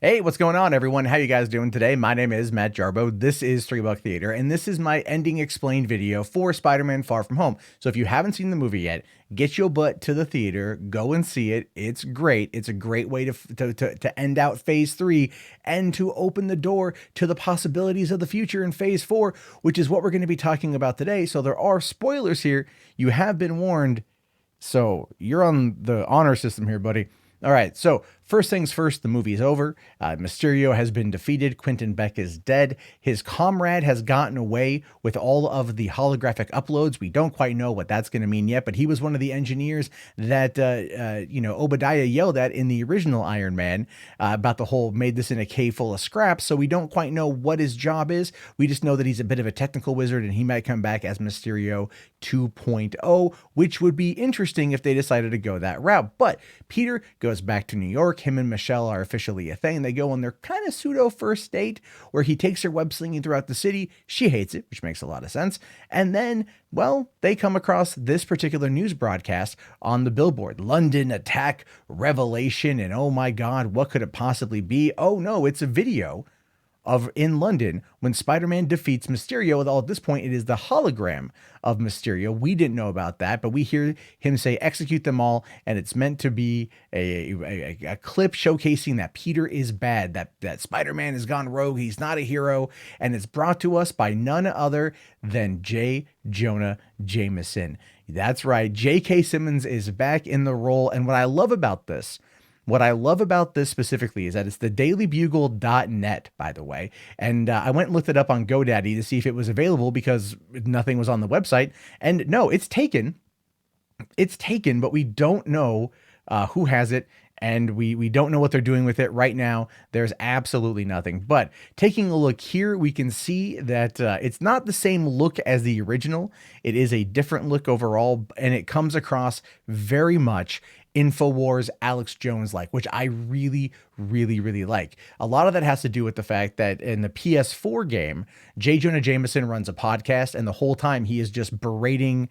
Hey, what's going on, everyone? How you guys doing today? My name is Matt Jarbo. This is 3 Buck Theater, and this is my ending explained video for Spider-Man Far From Home. So if you haven't seen the movie yet, get your butt to the theater, go and see it. It's great. It's a great way to end out Phase 3 and to open the door to the possibilities of the future in Phase 4, which is what we're going to be talking about today. So there are spoilers here. You have been warned. So you're on the honor system here, buddy. All right, so first things first, the movie's over. Mysterio has been defeated. Quentin Beck is dead. His comrade has gotten away with all of the holographic uploads. We don't quite know what that's going to mean yet, but he was one of the engineers that, Obadiah yelled at in the original Iron Man about the whole made this in a cave full of scraps. So we don't quite know what his job is. We just know that he's a bit of a technical wizard and he might come back as Mysterio 2.0, which would be interesting if they decided to go that route. But Peter goes back to New York. Him and Michelle are officially a thing. They go on their kind of pseudo first date where he takes her web slinging throughout the city. She hates it, which makes a lot of sense. And then, well, they come across this particular news broadcast on the billboard. London attack revelation. And oh my God, what could it possibly be? Oh no, it's a video of in London when Spider-Man defeats Mysterio. Although at this point it is the hologram of Mysterio. We didn't know about that, but we hear him say execute them all, and it's meant to be a clip showcasing that Peter is bad, that Spider-Man has gone rogue, he's not a hero, and it's brought to us by none other than J. Jonah Jameson. That's right, J.K. Simmons is back in the role, and what I love about this specifically is that it's the dailybugle.net, by the way. And I went and looked it up on GoDaddy to see if it was available because nothing was on the website. And no, it's taken. It's taken, but we don't know who has it. And we don't know what they're doing with it right now. There's absolutely nothing. But taking a look here, we can see that it's not the same look as the original. It is a different look overall, and it comes across very much InfoWars Alex Jones like, which I really, really, really like. A lot of that has to do with the fact that in the PS4 game, J. Jonah Jameson runs a podcast, and the whole time he is just berating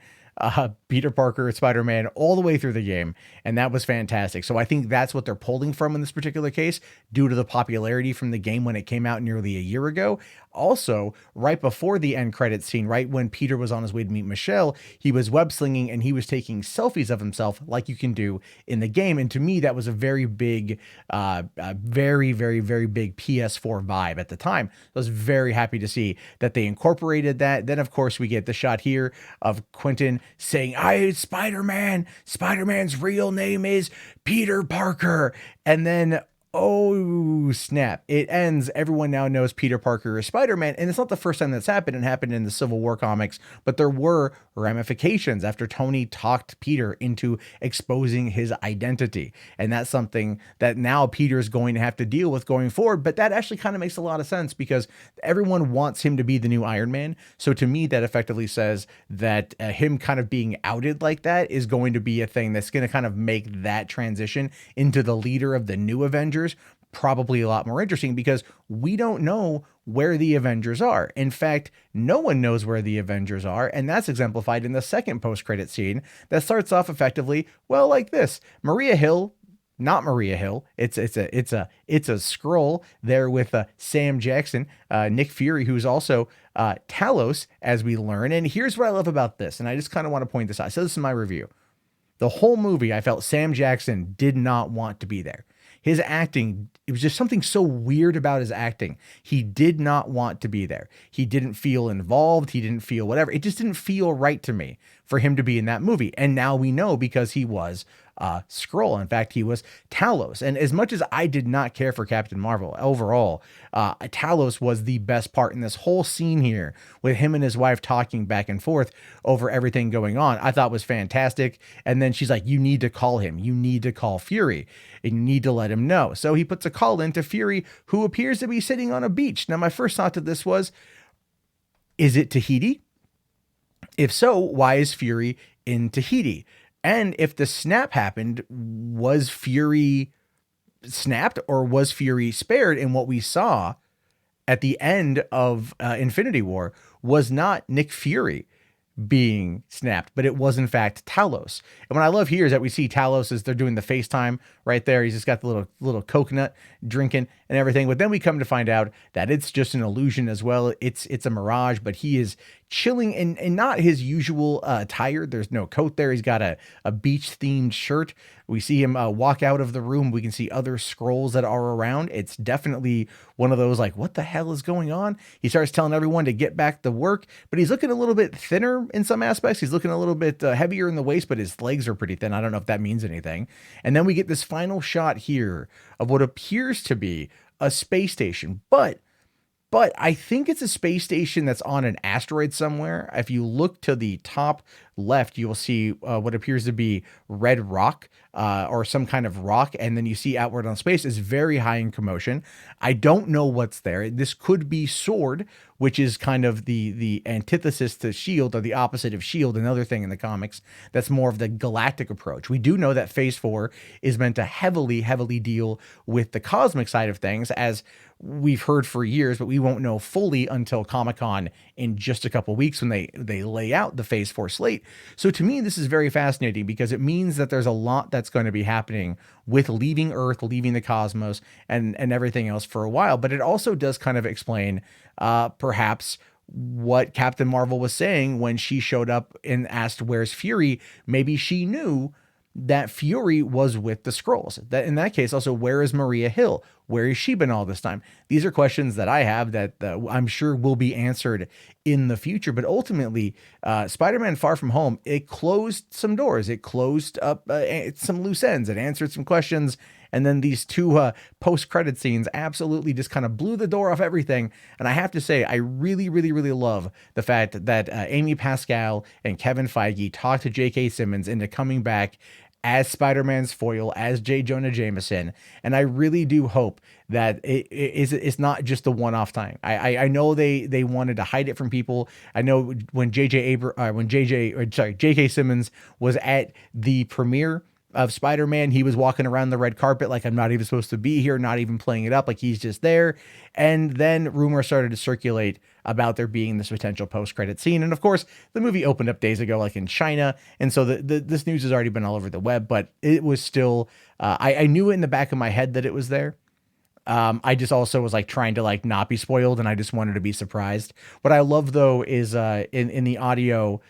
Peter Parker, Spider-Man, all the way through the game, and that was fantastic. So I think that's what they're pulling from in this particular case, due to the popularity from the game when it came out nearly a year ago. Also, right before the end credits scene, right when Peter was on his way to meet Michelle, he was web slinging and he was taking selfies of himself like you can do in the game. And to me, that was a very big, very, very, very big PS4 vibe at the time. I was very happy to see that they incorporated that. Then, of course, we get the shot here of Quentin saying, I hate Spider-Man. Spider-Man's real name is Peter Parker. And then, oh snap, it ends. Everyone now knows Peter Parker is Spider-Man, and it's not the first time that's happened. It happened in the Civil War comics, but there were ramifications after Tony talked Peter into exposing his identity, and that's something that now Peter is going to have to deal with going forward. But that actually kind of makes a lot of sense because everyone wants him to be the new Iron Man. So to me, that effectively says that him kind of being outed like that is going to be a thing that's going to kind of make that transition into the leader of the new Avengers probably a lot more interesting, because we don't know where the Avengers are. In fact, no one knows where the Avengers are, and that's exemplified in the second post-credit scene that starts off effectively, well, like this. Maria Hill, not Maria Hill. It's a scroll there with Sam Jackson, Nick Fury, who's also Talos, as we learn. And here's what I love about this, and I just kind of want to point this out. I said this in my review. The whole movie, I felt Sam Jackson did not want to be there. His acting, it was just something so weird about his acting. He did not want to be there. He didn't feel involved. He didn't feel whatever. It just didn't feel right to me for him to be in that movie. And now we know because he was Skrull. In fact, he was Talos. And as much as I did not care for Captain Marvel overall, Talos was the best part in this whole scene here with him and his wife talking back and forth over everything going on. I thought was fantastic. And then she's like, you need to call him. You need to call Fury and you need to let him know. So he puts a call in to Fury, who appears to be sitting on a beach. Now, my first thought to this was, is it Tahiti? If so, why is Fury in Tahiti? And if the snap happened, was Fury snapped or was Fury spared? And what we saw at the end of Infinity War was not Nick Fury being snapped, but it was in fact Talos. And what I love here is that we see Talos as they're doing the FaceTime right there. He's just got the little coconut drinking and everything. But then we come to find out that it's just an illusion as well. It's a mirage, but he is chilling in not his usual attire. There's no coat there. He's got a beach themed shirt. We see him walk out of the room. We can see other scrolls that are around. It's definitely one of those like, what the hell is going on? He starts telling everyone to get back to work, but he's looking a little bit thinner in some aspects. He's looking a little bit heavier in the waist, but his legs are pretty thin. I don't know if that means anything. And then we get this final shot here of what appears to be a space station, but I think it's a space station that's on an asteroid somewhere. If you look to the top left, you will see what appears to be red rock or some kind of rock. And then you see outward on space is very high in commotion. I don't know what's there. This could be Sword, which is kind of the antithesis to S.H.I.E.L.D. or the opposite of S.H.I.E.L.D., another thing in the comics that's more of the galactic approach. We do know that Phase 4 is meant to heavily deal with the cosmic side of things, as we've heard for years, but we won't know fully until Comic-Con in just a couple weeks when they lay out the Phase 4 slate. So to me, this is very fascinating because it means that there's a lot that's going to be happening with leaving Earth, leaving the cosmos, and everything else for a while. But it also does kind of explain perhaps what Captain Marvel was saying when she showed up and asked, "Where's Fury?" Maybe she knew that Fury was with the Skrulls. That in that case, also, where is Maria Hill? Where has she been all this time? These are questions that I have that I'm sure will be answered in the future. But ultimately, Spider-Man Far From Home, it closed some doors. It closed up some loose ends. It answered some questions. And then these two post-credit scenes absolutely just kind of blew the door off everything. And I have to say, I really love the fact that Amy Pascal and Kevin Feige talked to J.K. Simmons into coming back as Spider-Man's foil, as J. Jonah Jameson. And I really do hope that it's not just a one-off time. I know they wanted to hide it from people. I know when J.K. Simmons was at the premiere of Spider-Man, he was walking around the red carpet like, I'm not even supposed to be here, not even playing it up, like he's just there. And then rumors started to circulate about there being this potential post-credit scene. And of course, the movie opened up days ago, like in China. And so this news has already been all over the web, but it was still, I knew it in the back of my head that it was there. I just also was like trying to like not be spoiled, and I just wanted to be surprised. What I love though is in the audio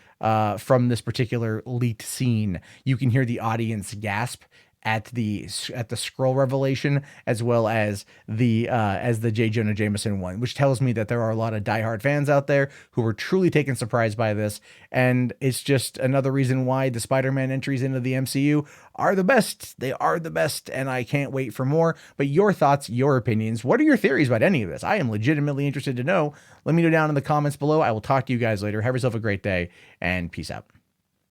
from this particular leaked scene, you can hear the audience gasp at the scroll revelation, as well as the J. Jonah Jameson one, which tells me that there are a lot of diehard fans out there who were truly taken surprised by this. And it's just another reason why the Spider-Man entries into the MCU are the best. They are the best, and I can't wait for more. But your thoughts, your opinions, what are your theories about any of this? I am legitimately interested to know. Let me know down in the comments below. I will talk to you guys later. Have yourself a great day, and peace out.